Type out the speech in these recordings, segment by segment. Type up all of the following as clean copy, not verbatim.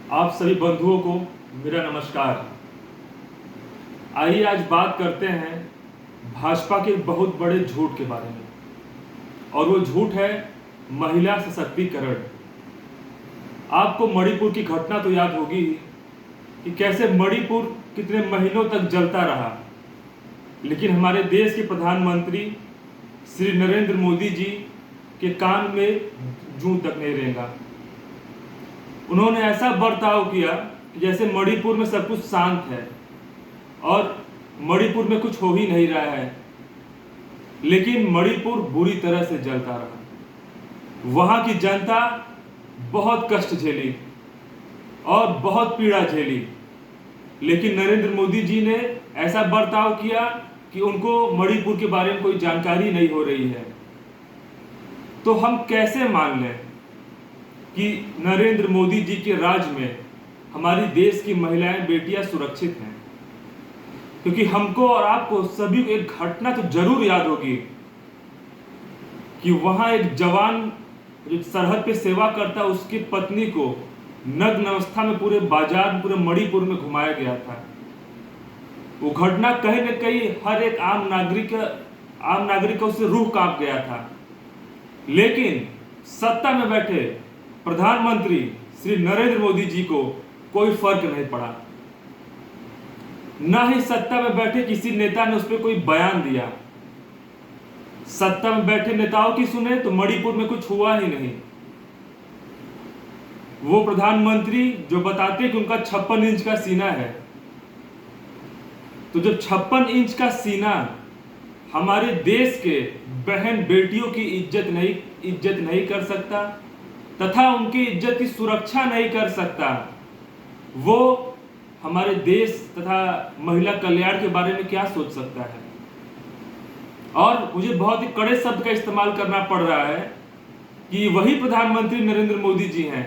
आप सभी बंधुओं को मेरा नमस्कार। आइए आज बात करते हैं भाजपा के बहुत बड़े झूठ के बारे में, और वो झूठ है महिला सशक्तिकरण। आपको मणिपुर की घटना तो याद होगी कि कैसे मणिपुर कितने महीनों तक जलता रहा, लेकिन हमारे देश के प्रधानमंत्री श्री नरेंद्र मोदी जी के कान में जूं तक नहीं रेंगा। उन्होंने ऐसा बर्ताव किया कि जैसे मणिपुर में सब कुछ शांत है और मणिपुर में कुछ हो ही नहीं रहा है, लेकिन मणिपुर बुरी तरह से जलता रहा। वहां की जनता बहुत कष्ट झेली और बहुत पीड़ा झेली, लेकिन नरेंद्र मोदी जी ने ऐसा बर्ताव किया कि उनको मणिपुर के बारे में कोई जानकारी नहीं हो रही है। तो हम कैसे मान लें कि नरेंद्र मोदी जी के राज में हमारी देश की महिलाएं बेटियां सुरक्षित हैं? क्योंकि हमको और आपको सभी को एक घटना तो जरूर याद होगी कि वहां एक जवान जो सरहद पे सेवा करता उसकी पत्नी को नग्न अवस्था में पूरे बाजार में, पूरे मणिपुर में घुमाया गया था। वो घटना कहीं न कहीं हर एक आम नागरिक का उससे रूह कांप गया था। लेकिन सत्ता में बैठे प्रधानमंत्री श्री नरेंद्र मोदी जी को कोई फर्क नहीं पड़ा, ना ही सत्ता में बैठे किसी नेता ने उस पर कोई बयान दिया। सत्ता में बैठे नेताओं की सुने तो मणिपुर में कुछ हुआ ही नहीं। वो प्रधानमंत्री जो बताते कि उनका 56 इंच का सीना है, तो जब 56 इंच का सीना हमारे देश के बहन बेटियों की इज्जत नहीं कर सकता तथा उनकी इज्जत की सुरक्षा नहीं कर सकता, वो हमारे देश तथा महिला कल्याण के बारे में क्या सोच सकता है? और मुझे बहुत ही कड़े शब्द का इस्तेमाल करना पड़ रहा है कि वही प्रधानमंत्री नरेंद्र मोदी जी हैं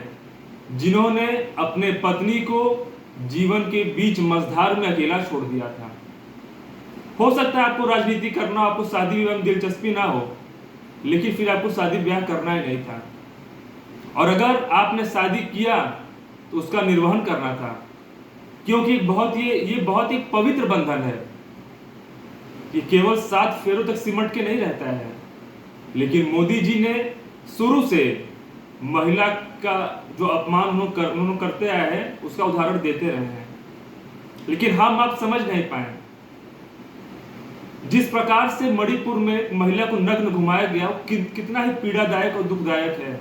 जिन्होंने अपने पत्नी को जीवन के बीच मझधार में अकेला छोड़ दिया था। हो सकता है आपको राजनीति करना, आपको शादी विवाह में दिलचस्पी ना हो, लेकिन फिर आपको शादी ब्याह करना ही नहीं था। और अगर आपने शादी किया तो उसका निर्वहन करना था, क्योंकि ये बहुत ही पवित्र बंधन है। ये केवल 7 फेरों तक सिमट के नहीं रहता है। लेकिन मोदी जी ने शुरू से महिला का जो अपमान उन्होंने करते आए हैं उसका उदाहरण देते रहे हैं, लेकिन हम आप समझ नहीं पाए जिस प्रकार से मणिपुर में महिला को नग्न घुमाया गया कितना ही पीड़ादायक और दुखदायक है।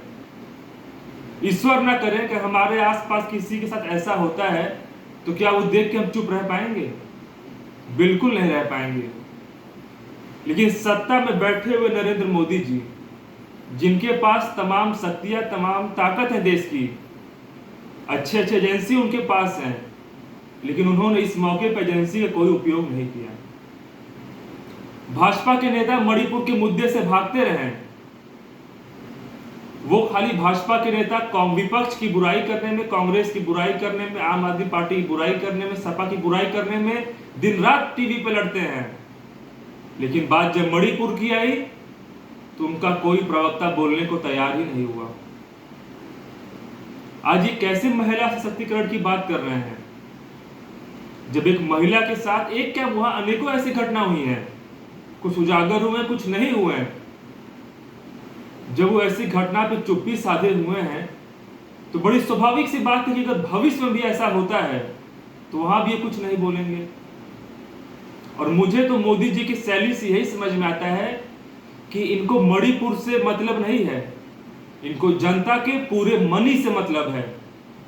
ईश्वर ना करें कि हमारे आसपास किसी के साथ ऐसा होता है तो क्या वो देख के हम चुप रह पाएंगे? बिल्कुल नहीं रह पाएंगे। लेकिन सत्ता में बैठे हुए नरेंद्र मोदी जी, जिनके पास तमाम शक्तियां, तमाम ताकत है देश की, अच्छे एजेंसी उनके पास हैं, लेकिन उन्होंने इस मौके पर एजेंसी का कोई उपयोग नहीं किया। भाजपा के नेता मणिपुर के मुद्दे से भागते रहे। वो खाली भाजपा के नेता विपक्ष की बुराई करने में, कांग्रेस की बुराई करने में, आम आदमी पार्टी की बुराई करने में, सपा की बुराई करने में दिन रात टीवी पे लड़ते हैं, लेकिन बात जब मणिपुर की आई तो उनका कोई प्रवक्ता बोलने को तैयार ही नहीं हुआ। आज ये कैसे महिला सशक्तिकरण की बात कर रहे हैं, जब एक महिला के साथ एक क्या वहां अनेकों ऐसी घटना हुई हैं, कुछ उजागर हुए, कुछ नहीं हुए। जब वो ऐसी घटना पे चुप्पी साधे हुए हैं तो बड़ी स्वाभाविक सी बात है कि अगर भविष्य में भी ऐसा होता है तो वहां भी ये कुछ नहीं बोलेंगे। और मुझे तो मोदी जी की शैली से यही समझ में आता है कि इनको मणिपुर से मतलब नहीं है, इनको जनता के पूरे मनी से मतलब है।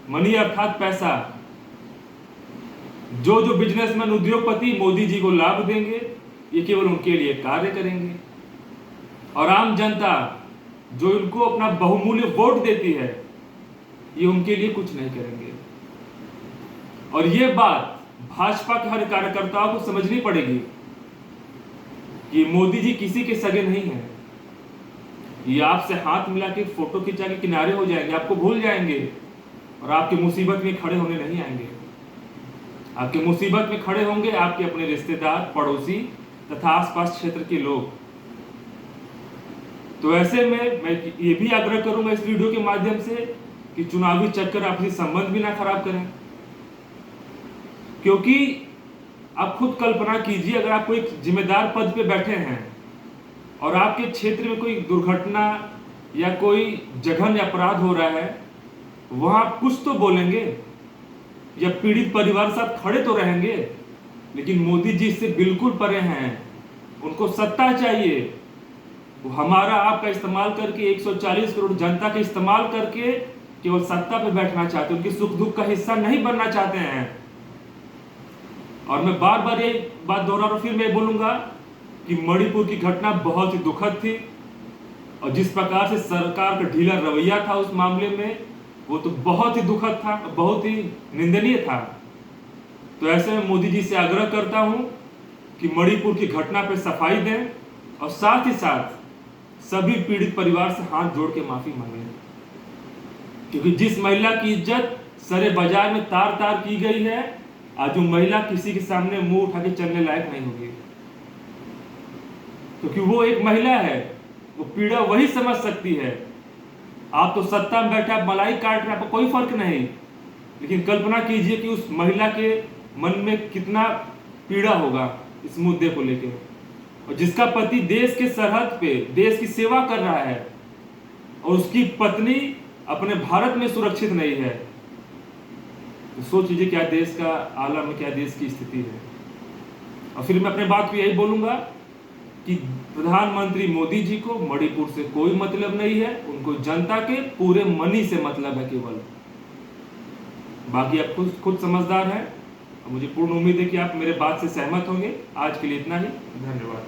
मनी अर्थात पैसा। जो बिजनेसमैन, उद्योगपति मोदी जी को लाभ देंगे, ये केवल उनके लिए कार्य करेंगे, और आम जनता जो इनको अपना बहुमूल्य वोट देती है, ये उनके लिए कुछ नहीं करेंगे। और ये बात भाजपा के हर कार्यकर्ताओं को समझनी पड़ेगी कि मोदी जी किसी के सगे नहीं हैं। ये आपसे हाथ मिला के, फोटो खिंचा के किनारे हो जाएंगे, आपको भूल जाएंगे और आपकी मुसीबत में खड़े होने नहीं आएंगे। आपके मुसीबत में खड़े होंगे आपके अपने रिश्तेदार, पड़ोसी तथा आसपास क्षेत्र के लोग। तो ऐसे में मैं ये भी आग्रह करूंगा इस वीडियो के माध्यम से कि चुनावी चक्कर आपसी संबंध भी ना खराब करें। क्योंकि आप खुद कल्पना कीजिए, अगर आप कोई जिम्मेदार पद पे बैठे हैं और आपके क्षेत्र में कोई दुर्घटना या कोई जघन्य अपराध हो रहा है, वहां आप कुछ तो बोलेंगे या पीड़ित परिवार के साथ खड़े तो रहेंगे। लेकिन मोदी जी इससे बिल्कुल परे हैं। उनको सत्ता चाहिए। वो हमारा आपका इस्तेमाल करके 140 करोड़ जनता का इस्तेमाल करके केवल सत्ता पे बैठना चाहते हैं, उनकी सुख दुख का हिस्सा नहीं बनना चाहते हैं। और मैं बार बार ये बात दोहरा रहा हूं, फिर मैं बोलूंगा कि मणिपुर की घटना बहुत ही दुखद थी और जिस प्रकार से सरकार का ढीला रवैया था उस मामले में, वो तो बहुत ही दुखद था, बहुत ही निंदनीय था। तो ऐसे में मोदी जी से आग्रह करता हूं कि मणिपुर की घटना पे सफाई दें और साथ ही साथ सभी पीड़ित परिवार से हाथ जोड़ के माफी मांगे। क्योंकि जिस महिला की इज्जत सरे बाजार में तार तार की गई है, आज वो महिला किसी के सामने मुंह उठा के चलने लायक नहीं होगी। क्योंकि वो एक महिला है, वो पीड़ा वही समझ सकती है। आप तो सत्ता में बैठे, आप मलाई काट रहे, आपको कोई फर्क नहीं। लेकिन कल्पना कीजिए कि उस महिला के मन में कितना पीड़ा होगा इस मुद्दे को लेकर, और जिसका पति देश के सरहद पे देश की सेवा कर रहा है और उसकी पत्नी अपने भारत में सुरक्षित नहीं है। तो सोच लीजिए क्या देश का आलम है, क्या देश की स्थिति है। और फिर मैं अपने बात को यही बोलूंगा कि प्रधानमंत्री मोदी जी को मणिपुर से कोई मतलब नहीं है, उनको जनता के पूरे मनी से मतलब है केवल। बाकी आप खुद समझदार हैं और मुझे पूर्ण उम्मीद है कि आप मेरे बात से सहमत होंगे। आज के लिए इतना ही, धन्यवाद।